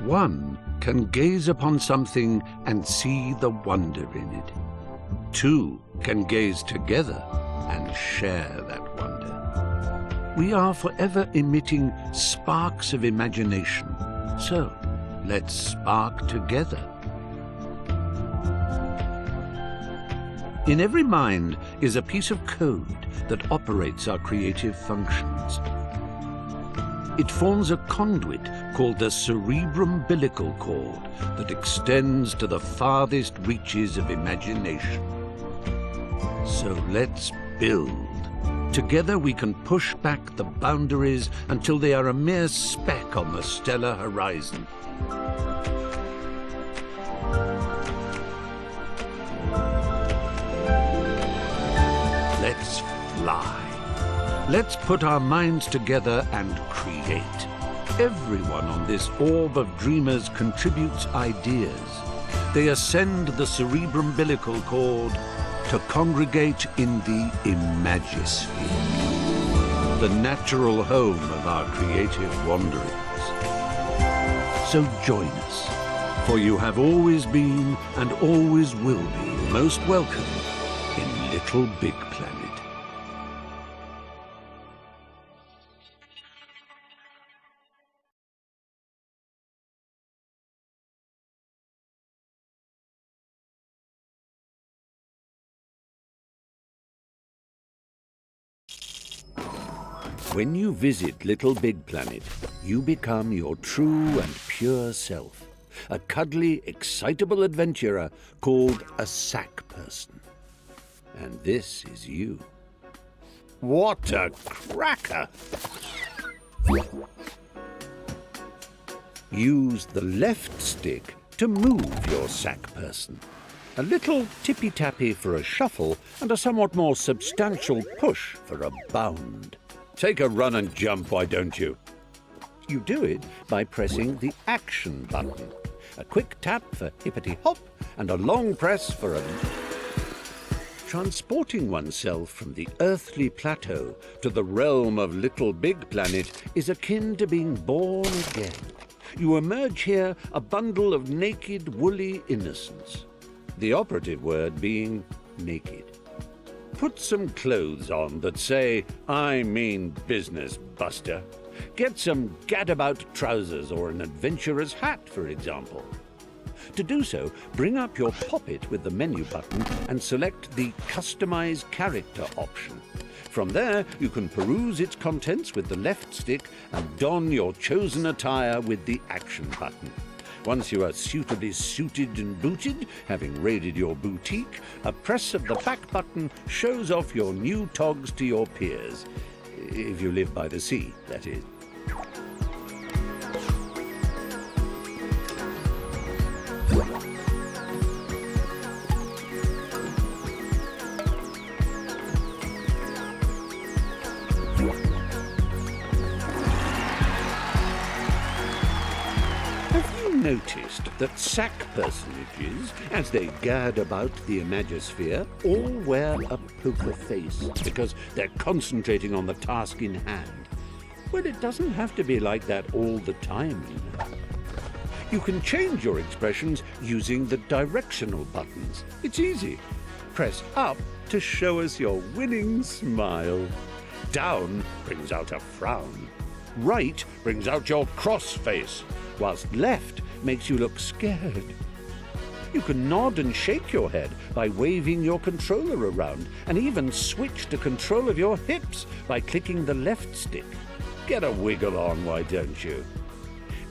One can gaze upon something and see the wonder in it. Two can gaze together and share that wonder. We are forever emitting sparks of imagination, so let's spark together. In every mind is a piece of code that operates our creative functions. It forms a conduit called the cerebrum-umbilical cord that extends to the farthest reaches of imagination. So let's build. Together we can push back the boundaries until they are a mere speck on the stellar horizon. Let's fly. Let's put our minds together and create. Everyone on this orb of dreamers contributes ideas. They ascend the cerebrum-umbilical cord to congregate in the Imagisphere, the natural home of our creative wanderings. So join us, for you have always been and always will be most welcome in LittleBigPlanet. When you visit LittleBigPlanet, you become your true and pure self, a cuddly, excitable adventurer called a sack person. And this is you. What a cracker! Use the left stick to move your sack person. A little tippy-tappy for a shuffle and a somewhat more substantial push for a bound. Take a run and jump, why don't you? You do it by pressing the action button. A quick tap for hippity-hop and a long press for a... Transporting oneself from the earthly plateau to the realm of LittleBigPlanet is akin to being born again. You emerge here a bundle of naked, woolly innocence. The operative word being naked. Put some clothes on that say, "I mean business, Buster." Get some gadabout trousers or an adventurer's hat, for example. To do so, bring up your poppet with the menu button and select the Customize Character option. From there, you can peruse its contents with the left stick and don your chosen attire with the action button. Once you are suitably suited and booted, having raided your boutique, a press of the back button shows off your new togs to your peers. If you live by the sea, that is. Noticed that sack personages, as they gad about the Imagisphere, all wear a poker face because they're concentrating on the task in hand. Well, it doesn't have to be like that all the time, you know. You can change your expressions using the directional buttons. It's easy. Press up to show us your winning smile. Down brings out a frown. Right brings out your cross face, whilst left makes you look scared. You can nod and shake your head by waving your controller around, and even switch to control of your hips by clicking the left stick. Get a wiggle on, why don't you?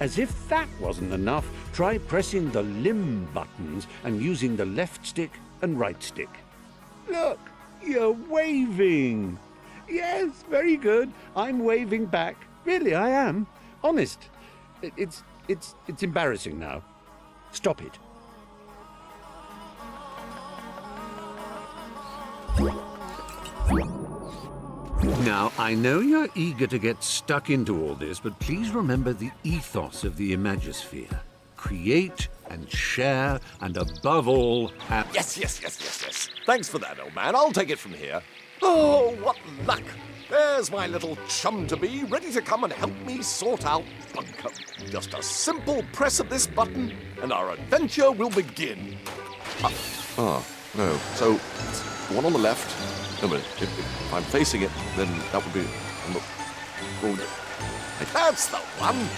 As if that wasn't enough, try pressing the limb buttons and using the left stick and right stick. Look, you're waving. Yes, very good. I'm waving back. Really, I am. Honest. It's embarrassing now. Stop it. Now, I know you're eager to get stuck into all this, but please remember the ethos of the Imagisphere. Create and share, and above all, have... Yes. Thanks for that, old man. I'll take it from here. Oh, what luck! There's my little chum-to-be, ready to come and help me sort out Bunkum. Just a simple press of this button, and our adventure will begin. No. So, it's the one on the left. No, but if I'm facing it, then that would be... That's the one!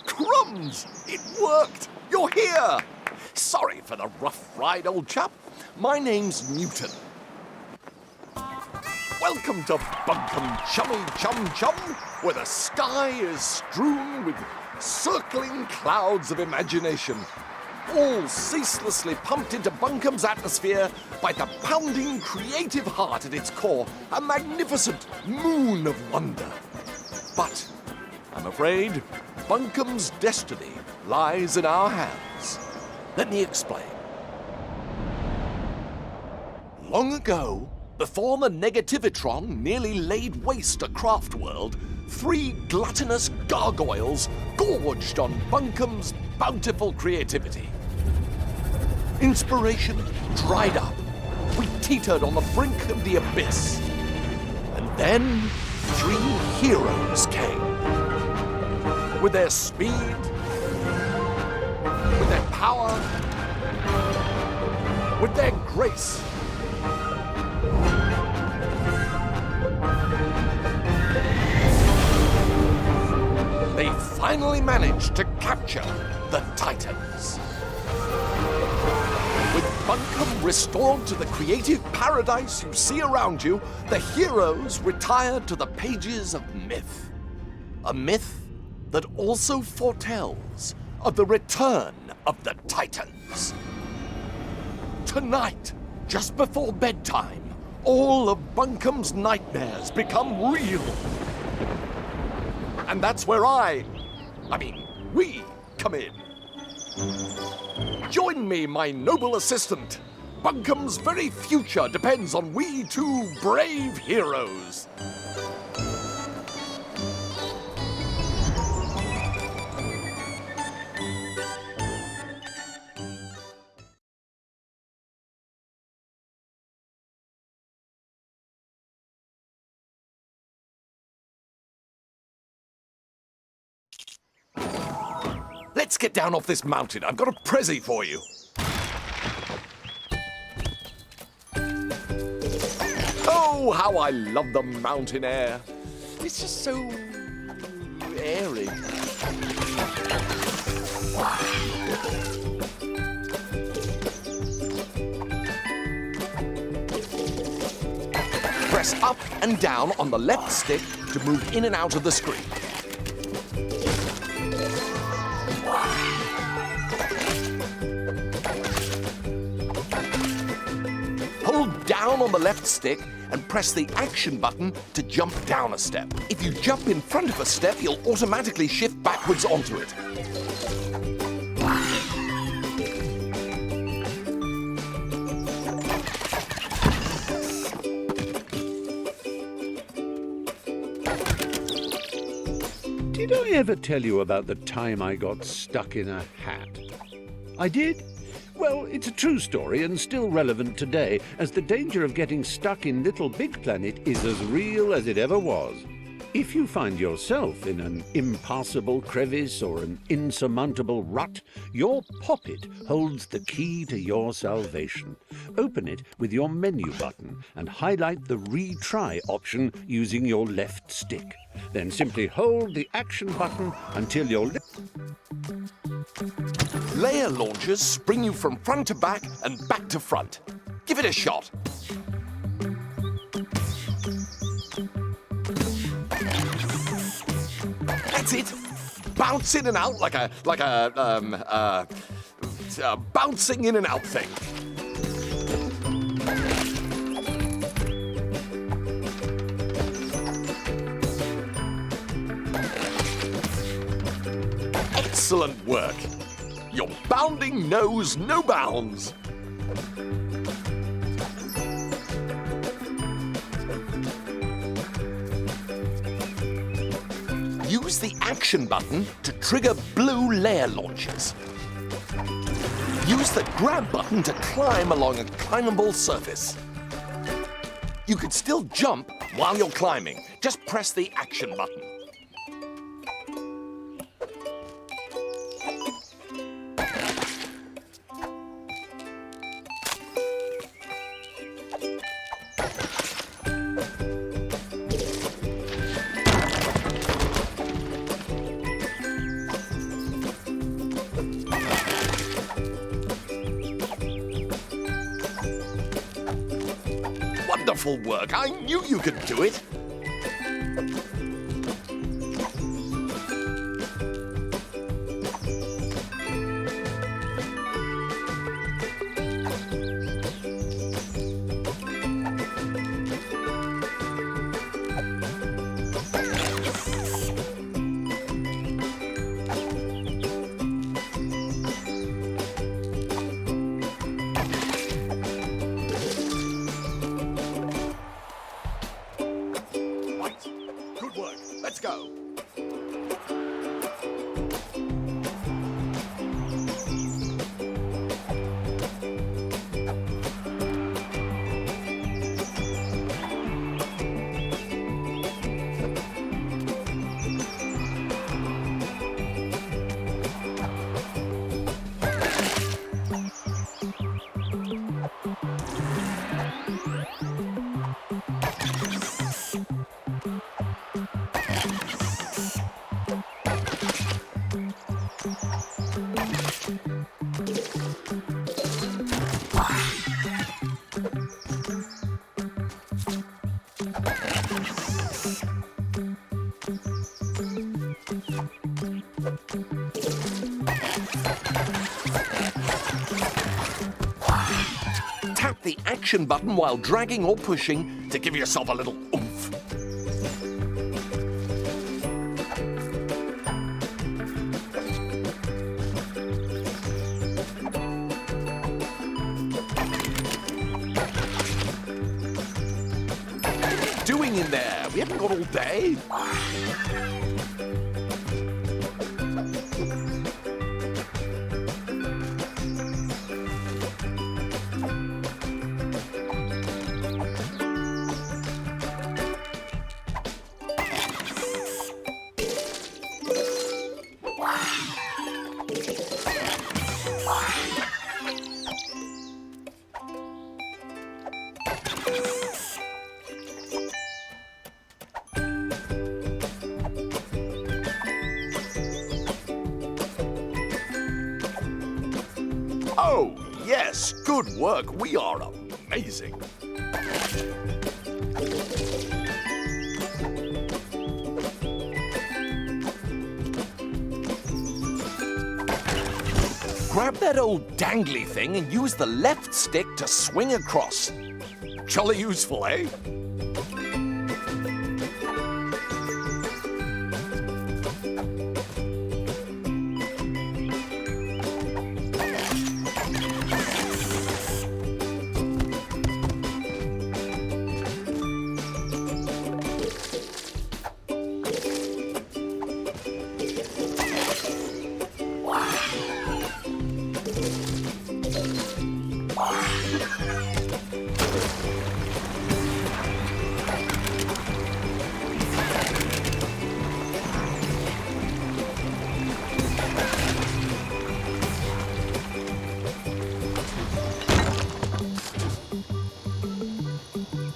Crumbs! It worked! You're here! Sorry for the rough ride, old chap. My name's Newton. Welcome to Bunkum Chummy Chum Chum, where the sky is strewn with circling clouds of imagination, all ceaselessly pumped into Bunkum's atmosphere by the pounding creative heart at its core, a magnificent moon of wonder. But I'm afraid Bunkum's destiny lies in our hands. Let me explain. Long ago, before the Negativitron nearly laid waste a craft world, 3 gluttonous gargoyles gorged on Bunkum's bountiful creativity. Inspiration dried up. We teetered on the brink of the abyss. And then 3 heroes came. With their speed, with their power, with their grace. They finally managed to capture the Titans. With Bunkum restored to the creative paradise you see around you, the heroes retired to the pages of myth. A myth that also foretells of the return of the Titans. Tonight, just before bedtime, all of Bunkum's nightmares become real. And that's where we come in. Join me, my noble assistant. Bunkum's very future depends on we 2 brave heroes. Let's get down off this mountain. I've got a prezi for you. Oh, how I love the mountain air. It's just so airy. Press up and down on the left stick to move in and out of the screen. Hold down on the left stick and press the action button to jump down a step. If you jump in front of a step, you'll automatically shift backwards onto it. Did I ever tell you about the time I got stuck in a hat? I did? Well, it's a true story and still relevant today, as the danger of getting stuck in LittleBigPlanet is as real as it ever was. If you find yourself in an impassable crevice or an insurmountable rut, your poppet holds the key to your salvation. Open it with your menu button and highlight the retry option using your left stick. Then simply hold the action button until your Layer launchers spring you from front to back and back to front. Give it a shot. That's it. Bounce in and out like a bouncing in and out thing. Excellent work. Your bounding knows no bounds. Use the action button to trigger blue layer launchers. Use the grab button to climb along a climbable surface. You can still jump while you're climbing. Just press the action button. Wonderful work. I knew you could do it. Good work. Let's go. Tap the action button while dragging or pushing to give yourself a little oomph. What are you doing in there? We haven't got all day. Oh, yes, good work. We are amazing. Grab that old dangly thing and use the left stick to swing across. Jolly useful, eh?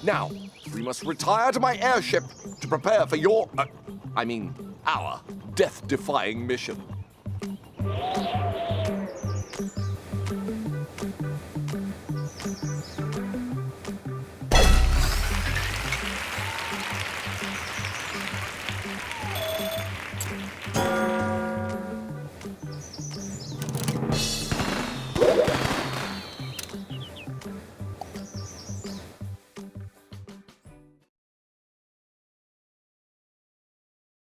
Now, we must retire to my airship to prepare for your, our death-defying mission.